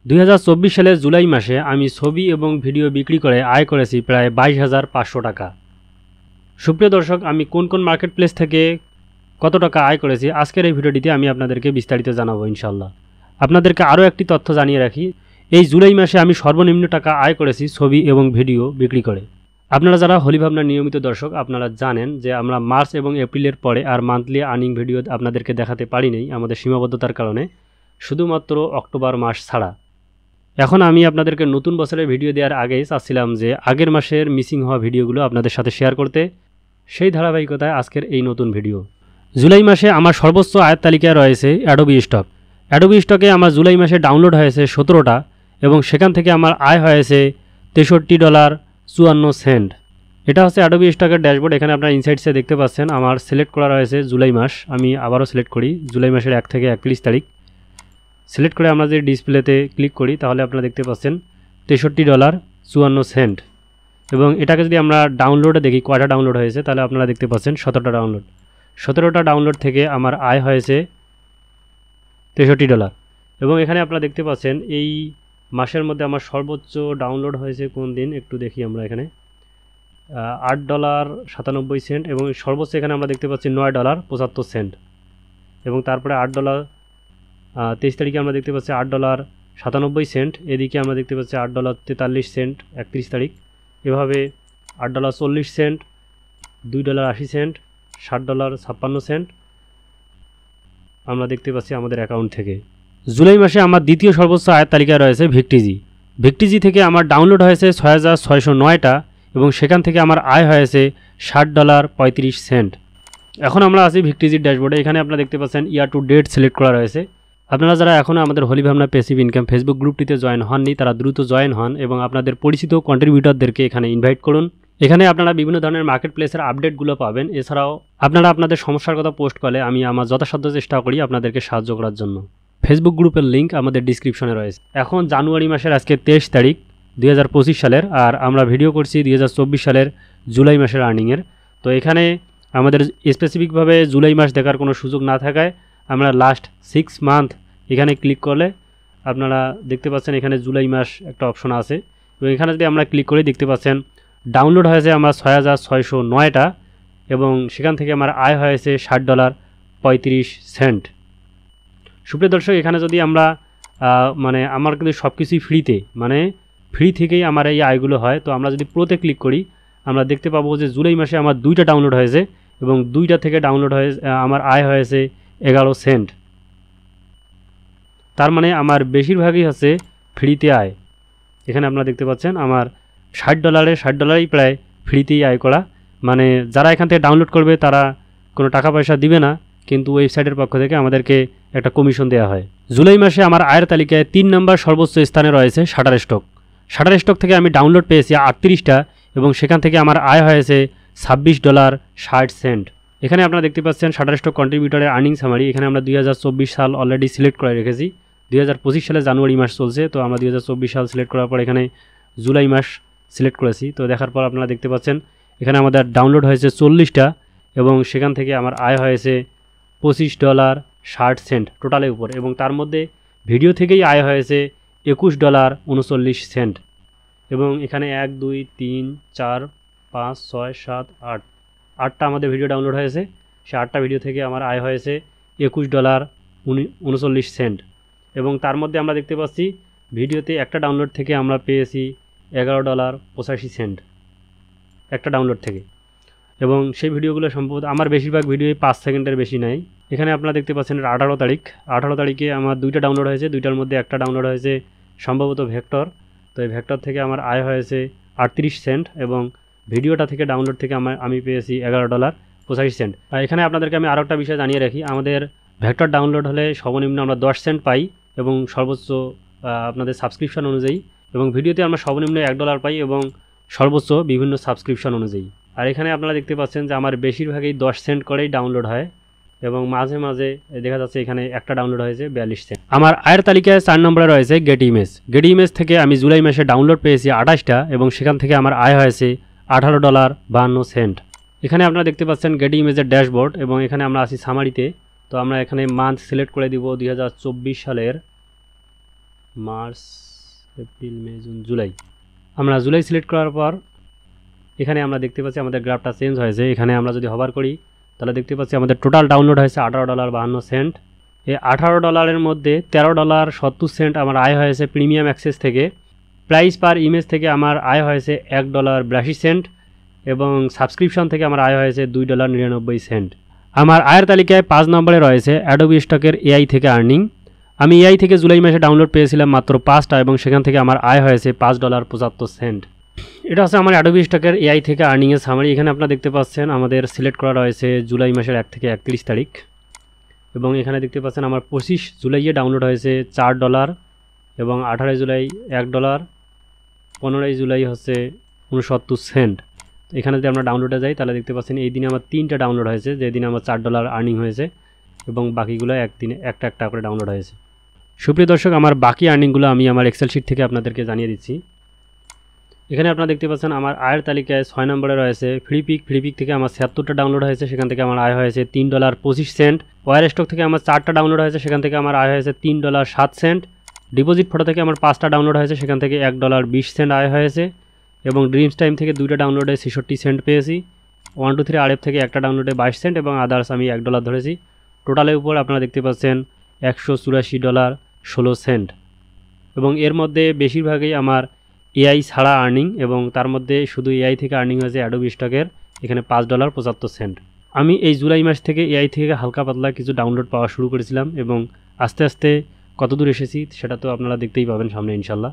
2024 সালের জুলাই মাসে আমি ছবি এবং ভিডিও বিক্রি করে আয় করেছি প্রায় 22,500 টাকা। সুপ্রিয় দর্শক, আমি কোন কোন মার্কেট প্লেস থেকে কত টাকা আয় করেছি আজকের এই ভিডিওটিতে আমি আপনাদেরকে বিস্তারিত জানাবো ইনশাল্লাহ। আপনাদেরকে আরও একটি তথ্য জানিয়ে রাখি, এই জুলাই মাসে আমি সর্বনিম্ন টাকা আয় করেছি ছবি এবং ভিডিও বিক্রি করে। আপনারা যারা হোলি ভাবনার নিয়মিত দর্শক, আপনারা জানেন যে আমরা মার্চ এবং এপ্রিলের পরে আর মান্থলি আর্নিং ভিডিও আপনাদেরকে দেখাতে পারিনি আমাদের সীমাবদ্ধতার কারণে, শুধুমাত্র অক্টোবর মাস ছাড়া। এখন আমি আপনাদেরকে নতুন বছরের ভিডিও দেওয়ার আগেই চাচ্ছিলাম যে আগের মাসের মিসিং হওয়া ভিডিওগুলো আপনাদের সাথে শেয়ার করতে, সেই ধারাবাহিকতায় আজকের এই নতুন ভিডিও। জুলাই মাসে আমার সর্বোচ্চ আয়ের তালিকায় রয়েছে অ্যাডোবি স্টক। অ্যাডোবি স্টকে আমার জুলাই মাসে ডাউনলোড হয়েছে 17টা এবং সেখান থেকে আমার আয় হয়েছে $63.54। এটা হচ্ছে অ্যাডোবি স্টকের ড্যাশবোর্ড। এখানে আপনারা ইনসাইটসে দেখতে পাচ্ছেন আমার সিলেক্ট করা রয়েছে জুলাই মাস। আমি আবারও সিলেক্ট করি জুলাই মাসের 1 থেকে 31 তারিখ। সিলেক্ট করে আমরা যদি ডিসপ্লেতে ক্লিক করি তাহলে আপনারা দেখতে পাচ্ছেন $63.54। এবং এটাকে যদি আমরা ডাউনলোডে দেখি কয়টা ডাউনলোড হয়েছে, তাহলে আপনারা দেখতে পাচ্ছেন 17টা ডাউনলোড। 17টা ডাউনলোড থেকে আমার আয় হয়েছে $63। এবং এখানে আপনারা দেখতে পাচ্ছেন এই মাসের মধ্যে আমার সর্বোচ্চ ডাউনলোড হয়েছে কোন দিন একটু দেখি আমরা। এখানে $8.97 এবং সর্বোচ্চ এখানে আমরা দেখতে পাচ্ছি $9.75। এবং তারপরে $8 23 তারিখে আমরা দেখতে পাচ্ছি $8.97। এদিকে আমরা দেখতে পাচ্ছি $8.43 31 তারিখ। এভাবে $8.40, $2.80, $7.56 আমরা দেখতে পাচ্ছি আমাদের অ্যাকাউন্ট থেকে। জুলাই মাসে আমার দ্বিতীয় সর্বোচ্চ আয়ের তালিকায় রয়েছে ভিক্টিজি। ভিক্টিজি থেকে আমার ডাউনলোড হয়েছে 6,609টা এবং সেখান থেকে আমার আয় হয়েছে $60.35। এখন আমরা আছি ভিক্টিজির ড্যাশবোর্ডে। এখানে আপনারা দেখতে পাচ্ছেন ইয়ার টু ডেট সিলেক্ট করা রয়েছে। আপনারা যারা এখনও আমাদের হোলি ভাবনা প্যাসিভ ইনকাম ফেসবুক গ্রুপটিতে জয়েন হননি, তারা দ্রুত জয়েন হন এবং আপনাদের পরিচিত কন্ট্রিবিউটরদেরকে এখানে ইনভাইট করুন। এখানে আপনারা বিভিন্ন ধরনের মার্কেট প্লেসের আপডেটগুলো পাবেন। এছাড়াও আপনারা আপনাদের সমস্যার কথা পোস্ট করলে আমি আমার যথাসাধ্য চেষ্টা করি আপনাদেরকে সাহায্য করার জন্য। ফেসবুক গ্রুপের লিঙ্ক আমাদের ডিসক্রিপশনে রয়েছে। এখন জানুয়ারি মাসের আজকে 23 তারিখ 2025 সালের, আর আমরা ভিডিও করছি 2024 সালের জুলাই মাসের আর্নিংয়ের। তো এখানে আমাদের স্পেসিফিকভাবে জুলাই মাস দেখার কোনো সুযোগ না থাকায় আমরা লাস্ট 6 মান্থ এখানে ক্লিক করলে আপনারা দেখতে পাচ্ছেন এখানে জুলাই মাস একটা অপশন আছে। এবং এখানে যদি আমরা ক্লিক করি দেখতে পাচ্ছেন ডাউনলোড হয়েছে আমার 6,609টা এবং সেখান থেকে আমার আয় হয়েছে $60.35। সুপ্রিয় দর্শক, এখানে যদি আমরা আমার কিন্তু সব কিছুই ফ্রিতে, ফ্রি থেকেই আমার এই আয়গুলো হয়। তো আমরা যদি প্রোতে ক্লিক করি আমরা দেখতে পাবো যে জুলাই মাসে আমার 2টা ডাউনলোড হয়েছে এবং 2টা থেকে ডাউনলোড হয়েছে আমার আয় হয়েছে 11 সেন্ট। তার মানে আমার বেশিরভাগই হচ্ছে ফ্রিতে আয়। এখানে আপনারা দেখতে পাচ্ছেন আমার $60 প্রায় ফ্রিতেই আয় করা। যারা এখান থেকে ডাউনলোড করবে তারা কোনো টাকা পয়সা দিবে না, কিন্তু ওয়েবসাইটের পক্ষ থেকে আমাদেরকে একটা কমিশন দেওয়া হয়। জুলাই মাসে আমার আয়ের তালিকায় 3 নম্বর সর্বোচ্চ স্থানে রয়েছে শাটার স্টক। শাটার স্টক থেকে আমি ডাউনলোড পেয়েছি 38টা এবং সেখান থেকে আমার আয় হয়েছে $26.60। এখানে আপনারা দেখতে পাচ্ছেন শাটার স্টক কন্ট্রিবিউটরের আর্নিং সামারি। এখানে আমরা 2024 সাল অলরেডি সিলেক্ট করে রেখেছি। 2025 সালে জানুয়ারি মাস চলছে, তো আমরা 2024 সাল সিলেক্ট করার পর এখানে জুলাই মাস সিলেক্ট করেছি। তো দেখার পর আপনারা দেখতে পাচ্ছেন এখানে আমাদের ডাউনলোড হয়েছে 40টা এবং সেখান থেকে আমার আয় হয়েছে $25.60 টোটালের উপর। এবং তার মধ্যে ভিডিও থেকেই আয় হয়েছে $21.39। এবং এখানে 1 2 3 4 5 6 7 8 8টা আমাদের ভিডিও ডাউনলোড হয়েছে। সে 8টা ভিডিও থেকে আমার আয় হয়েছে $21.39। এবং তার মধ্যে আমরা দেখতে পাচ্ছি ভিডিওতে একটা ডাউনলোড থেকে আমরা পেয়েছি $11.85 একটা ডাউনলোড থেকে। এবং সেই ভিডিওগুলো সম্ভবত আমার বেশিরভাগ ভিডিওই 5 সেকেন্ডের বেশি নেয়। এখানে আপনারা দেখতে পাচ্ছেন 18 তারিখ। 18 তারিখে আমার 2টা ডাউনলোড হয়েছে, 2টার মধ্যে একটা ডাউনলোড হয়েছে সম্ভবত ভেক্টর। তো এই ভেক্টর থেকে আমার আয় হয়েছে 38 সেন্ট এবং ভিডিওটা থেকে ডাউনলোড থেকে আমি পেয়েছি $11.85। আর এখানে আপনাদেরকে আমি আরও একটা বিষয় জানিয়ে রাখি, আমাদের ভেক্টর ডাউনলোড হলে সর্বনিম্ন আমরা 10 সেন্ট পাই এবং সর্বোচ্চ আপনাদের সাবস্ক্রিপশন অনুযায়ী, এবং ভিডিওতে আমরা সর্বনিম্ন $1 পাই এবং সর্বোচ্চ বিভিন্ন সাবস্ক্রিপশন অনুযায়ী। আর এখানে আপনারা দেখতে পাচ্ছেন যে আমার বেশিরভাগই 10 সেন্ট করেই ডাউনলোড হয় এবং মাঝে মাঝে দেখা যাচ্ছে এখানে একটা ডাউনলোড হয়েছে 42 সেন্ট। আমার আয়ের তালিকায় 4 নম্বরে রয়েছে গেট ইমেজ। গেট ইমেজ থেকে আমি জুলাই মাসে ডাউনলোড পেয়েছি 28টা এবং সেখান থেকে আমার আয় হয়েছে $18.52। এখানে আপনারা দেখতে পাচ্ছেন গেট ইমেজের ড্যাশবোর্ড এবং এখানে আমরা আছি সামারিতে। তো আমরা এখানে মান্থ সিলেক্ট করে দিব 2024 সালের মার্চ, এপ্রিল, মে, জুন, জুলাই। আমরা জুলাই সিলেক্ট করার পর এখানে আমরা দেখতে পাচ্ছি আমাদের গ্রাফটা চেঞ্জ হয়েছে। এখানে আমরা যদি হভার করি তাহলে দেখতে পাচ্ছি আমাদের টোটাল ডাউনলোড হয়েছে $18.52। এই $18 মধ্যে $13.70 আমার আয় হয়েছে প্রিমিয়াম অ্যাক্সেস থেকে। প্রাইস পার ইমেজ থেকে আমার আয় হয়েছে $1.82 এবং সাবস্ক্রিপশন থেকে আমার আয় হয়েছে $2.99। আমার আয়ের তালিকায় 5 নম্বরে রয়েছে অ্যাডোবি স্টকের এআই থেকে আর্নিং। আমি এআই থেকে জুলাই মাসে ডাউনলোড পেয়েছিলাম মাত্র 5টা এবং সেখান থেকে আমার আয় হয়েছে $5.75। এটা হচ্ছে আমার অ্যাডোবি স্টকের এআই থেকে আর্নিংয়ের সামারি। এখানে আপনারা দেখতে পাচ্ছেন আমাদের সিলেক্ট করা রয়েছে জুলাই মাসের 1 থেকে 31 তারিখ এবং এখানে দেখতে পাচ্ছেন আমার 25 জুলাইয়ে ডাউনলোড হয়েছে $4 এবং 18 জুলাই $1, 15 জুলাই হচ্ছে 69 সেন্ট। এখানে যদি আমরা ডাউনলোডে যাই তাহলে দেখতে পাচ্ছেন এই দিনে আমার 3টা ডাউনলোড হয়েছে, যেদিন আমার $4 আর্নিং হয়েছে এবং বাকিগুলো একদিনে একটা করে ডাউনলোড হয়েছে। সুপ্রিয় দর্শক, আমার বাকি আর্নিংগুলো আমি আমার এক্সেল শিট থেকে আপনাদেরকে জানিয়ে দিচ্ছি। এখানে আপনারা দেখতে পাচ্ছেন আমার আয়ের তালিকায় 6 নম্বরে রয়েছে ফ্লিপিক থেকে আমার 76টা ডাউনলোড হয়েছে, সেখান থেকে আমার আয় হয়েছে $3.25। ওয়ার স্টক থেকে আমার 4টা ডাউনলোড হয়েছে, সেখান থেকে আমার আয় হয়েছে $3.07। ডিপোজিট ফটো থেকে আমার 5টা ডাউনলোড হয়েছে, সেখান থেকে $1.20 আয় হয়েছে এবং ড্রিমস টাইম থেকে 2টা ডাউনলোডে 66 সেন্ট পেয়েছি। 123 আরএফ থেকে একটা ডাউনলোডে 22 সেন্ট এবং আদার্স আমি $1 ধরেছি। টোটালের উপর আপনারা দেখতে পাচ্ছেন $184.16 এবং এর মধ্যে বেশিরভাগই আমার এআই ছাড়া আর্নিং এবং তার মধ্যে শুধু এআই থেকে আর্নিং হয়েছে অ্যাডোবি স্টকের এখানে $5.75। আমি এই জুলাই মাস থেকে এআই থেকে হালকা পাতলা কিছু ডাউনলোড পাওয়া শুরু করেছিলাম এবং আস্তে আস্তে কত দূর এসেছি সেটা তো আপনারা দেখতেই পাবেন সামনে ইনশাল্লাহ।